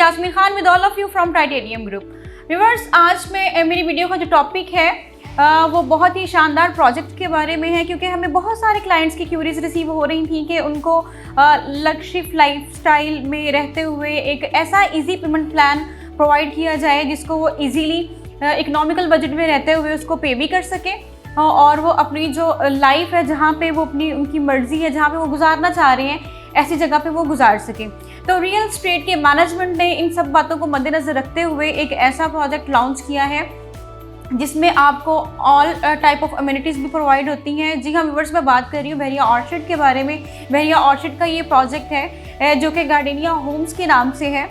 Yasmin Khan with all of you from Titanium Group. Viewers, आज में मेरी वीडियो का जो टॉपिक है वो बहुत ही शानदार प्रोजेक्ट के बारे में है, क्योंकि हमें बहुत सारे क्लाइंट्स की क्यूरीज रिसीव हो रही थी कि उनको लग्जरी लाइफस्टाइल में रहते हुए एक ऐसा इजी पेमेंट प्लान प्रोवाइड किया जाए जिसको वो इजीली इकोनॉमिकल बजट में रहते हुए उसको पे भी कर सके और वो अपनी जो लाइफ है जहाँ पे वो अपनी उनकी मर्जी है जहाँ पे वो गुजारना चाह रहे हैं ऐसी जगह पे वो गुजार सके। तो रियल एस्टेट के मैनेजमेंट ने इन सब बातों को मद्देनज़र रखते हुए एक ऐसा प्रोजेक्ट लॉन्च किया है जिसमें आपको ऑल टाइप ऑफ अम्यूनिटीज़ भी प्रोवाइड होती हैं। जी हाँ व्यूअर्स, मैं बात कर रही हूँ बहरिया ऑर्चिड के बारे में। बहरिया ऑर्चिड का ये प्रोजेक्ट है जो कि गार्डेनिया होम्स के नाम से है।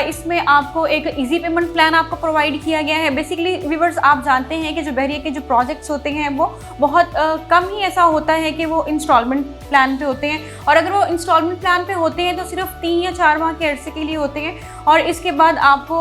इसमें आपको एक इजी पेमेंट प्लान आपको प्रोवाइड किया गया है। बेसिकली व्यूअर्स, आप जानते हैं कि जो बहरिया के जो प्रोजेक्ट्स होते हैं वो बहुत कम ही ऐसा होता है कि वो इंस्टॉलमेंट प्लान पे होते हैं, और अगर वो इंस्टॉलमेंट प्लान पे होते हैं तो सिर्फ 3 या 4 माह के अरसे के लिए होते हैं, और इसके बाद आपको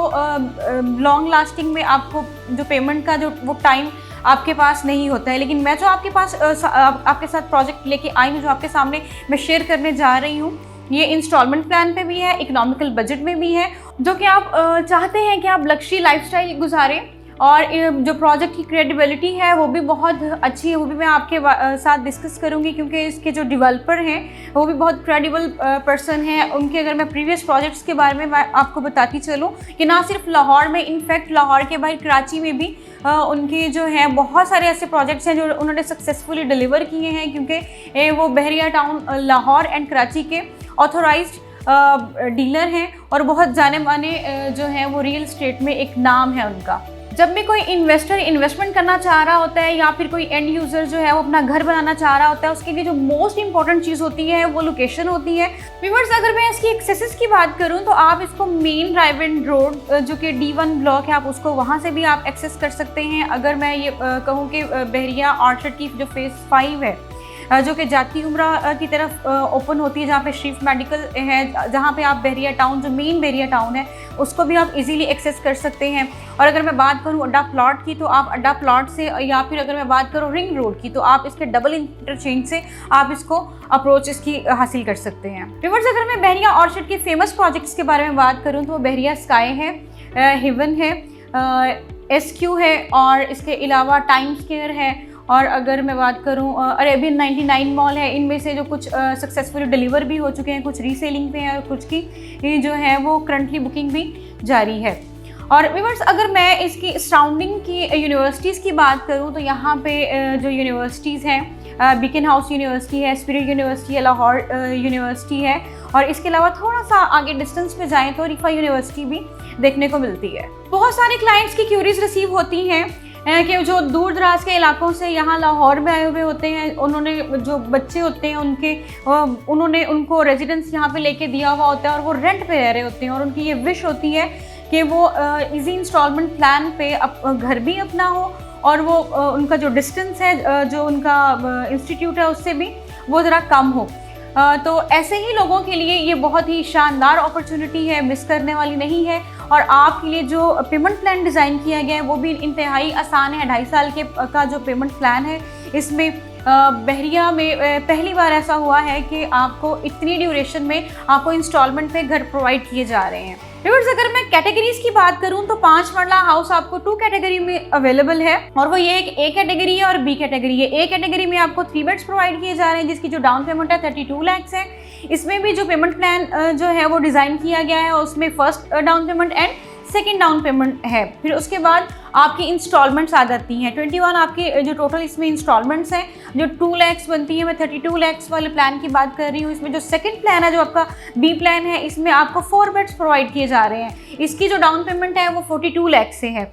लॉन्ग लास्टिंग में आपको जो पेमेंट का जो वो टाइम आपके पास नहीं होता है। लेकिन मैं जो आपके साथ प्रोजेक्ट लेके आई हूँ, जो आपके सामने मैं शेयर करने जा रही हूँ, ये इंस्टॉलमेंट प्लान पे भी है, इकोनॉमिकल बजट में भी है, जो कि आप चाहते हैं कि आप लग्जरी लाइफस्टाइल गुजारें। और जो प्रोजेक्ट की क्रेडिबिलिटी है वो भी बहुत अच्छी है, वो भी मैं आपके साथ डिस्कस करूंगी, क्योंकि इसके जो डेवलपर हैं वो भी बहुत क्रेडिबल पर्सन हैं। उनके अगर मैं प्रीवियस प्रोजेक्ट्स के बारे में मैं आपको बताती चलूँ कि ना सिर्फ लाहौर में, इनफैक्ट लाहौर के बाहर कराची में भी उनके जो हैं बहुत सारे ऐसे प्रोजेक्ट्स हैं जो उन्होंने सक्सेसफुली डिलीवर किए हैं, क्योंकि वो बहरिया टाउन लाहौर एंड कराची के ऑथोराइज्ड डीलर हैं और बहुत जाने माने जो हैं वो रियल एस्टेट में एक नाम है उनका। जब भी कोई इन्वेस्टर इन्वेस्टमेंट करना चाह रहा होता है या फिर कोई एंड यूज़र जो है वो अपना घर बनाना चाह रहा होता है, उसके लिए जो मोस्ट इंपॉर्टेंट चीज़ होती है वो लोकेशन होती है। व्यूअर्स, अगर मैं इसकी एक्सेसेस की बात करूं तो आप इसको मेन ड्राइव एंड रोड जो कि D1 ब्लॉक है, आप उसको वहां से भी आप एक्सेस कर सकते हैं। अगर मैं ये कहूँ कि बहरिया ऑर्चिड की जो फेज़ 5 है जो कि जाती उम्रा की तरफ ओपन होती है, जहाँ पे शरीफ मेडिकल है, जहाँ पे आप बहरिया टाउन जो मेन बहरिया टाउन है उसको भी आप इजीली एक्सेस कर सकते हैं। और अगर मैं बात करूँ अड्डा प्लॉट की तो आप अड्डा प्लॉट से, या फिर अगर मैं बात करूँ रिंग रोड की तो आप इसके डबल इंटरचेंज से आप इसको अप्रोच इसकी हासिल कर सकते हैं। व्यूअर्स, अगर मैं बहरिया ऑर्चिड के फेमस प्रोजेक्ट्स के बारे में बात करूँ तो वो बहरिया स्काई है, हेवन है, SQ है, और इसके अलावा टाइम स्क्वायर है, और अगर मैं बात करूं अरेबियन 99 मॉल है। इनमें से जो कुछ सक्सेसफुली डिलीवर भी हो चुके हैं, कुछ रीसेलिंग पे हैं और कुछ की जो है वो करंटली बुकिंग भी जारी है। और व्यूअर्स, अगर मैं इसकी सराउंडिंग की यूनिवर्सिटीज़ की बात करूं तो यहाँ पे जो यूनिवर्सिटीज़ हैं, बीकन हाउस यूनिवर्सिटी है, स्पिरिट यूनिवर्सिटी है, लाहौर यूनिवर्सिटी है, और इसके अलावा थोड़ा सा आगे डिस्टेंस पे जाएँ तो रिफा यूनिवर्सिटी भी देखने को मिलती है। बहुत सारे क्लाइंट्स की क्यूरीज रिसीव होती हैं कि जो दूर दराज के इलाकों से यहाँ लाहौर में आए हुए होते हैं, उन्होंने जो बच्चे होते हैं उन्होंने उनको रेजिडेंस यहाँ पे लेके दिया हुआ होता है और वो रेंट पे रह रहे होते हैं, और उनकी ये विश होती है कि वो इजी इंस्टॉलमेंट प्लान पे घर भी अपना हो, और वो उनका जो डिस्टेंस है जो उनका इंस्टीट्यूट है उससे भी वो ज़रा कम हो। तो ऐसे ही लोगों के लिए ये बहुत ही शानदार अपॉर्चुनिटी है, मिस करने वाली नहीं है। और आपके लिए जो पेमेंट प्लान डिज़ाइन किया गया है वो भी इंतहाई आसान है। 2.5 साल का जो पेमेंट प्लान है, इसमें बहरिया में पहली बार ऐसा हुआ है कि आपको इतनी ड्यूरेशन में आपको इंस्टॉलमेंट पे घर प्रोवाइड किए जा रहे हैं। व्यूअर्स, अगर मैं कैटेगरीज की बात करूं तो 5 मरला हाउस आपको 2 कैटेगरी में अवेलेबल है, और वो ये एक A कैटेगरी है और B कैटेगरी है। A कैटेगरी में आपको 3 बेड्स प्रोवाइड किए जा रहे हैं, जिसकी जो डाउन पेमेंट है 32 लाख है। इसमें भी जो पेमेंट प्लान जो है वो डिज़ाइन किया गया है, उसमें first down payment and second down payment है। फिर उसके बाद आपकी इंस्टॉलमेंट्स आ जाती हैं 21 आपकी जो टोटल इसमें इंस्टॉलमेंट्स हैं जो 2 लाख बनती है। मैं 32 लाख वाले प्लान की बात कर रही हूँ। इसमें जो सेकंड प्लान है जो आपका B प्लान है, इसमें आपको 4 बेड्स प्रोवाइड किए जा रहे हैं। इसकी जो डाउन पेमेंट है वो 42 लाख से है।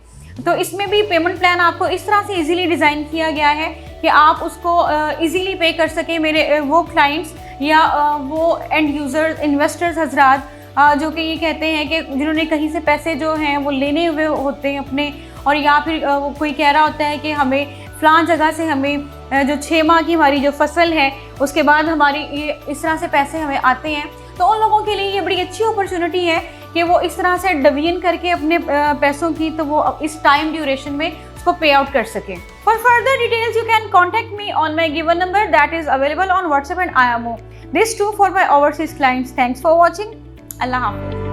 तो इसमें भी पेमेंट प्लान आपको इस तरह से इजीली डिज़ाइन किया गया है कि आप उसको इजीली पे कर सकें। मेरे वो क्लाइंट्स या वो एंड यूज़र इन्वेस्टर्स हजरात जो कि ये कहते हैं कि जिन्होंने कहीं से पैसे जो हैं वो लेने हुए होते हैं अपने, और या फिर कोई कह रहा होता है कि हमें फ़लाँ जगह से हमें जो 6 माह की हमारी जो फसल है उसके बाद हमारी ये इस तरह से पैसे हमें आते हैं, तो उन लोगों के लिए ये बड़ी अच्छी अपॉर्चुनिटी है कि वो इस तरह से डिवीजन करके अपने पैसों की तो वो इस टाइम ड्यूरेशन में उसको पे आउट कर सकें। For further details you can contact me on my given number that is available on WhatsApp and IMO. This too for my overseas clients. Thanks for watching. Allah Hafiz.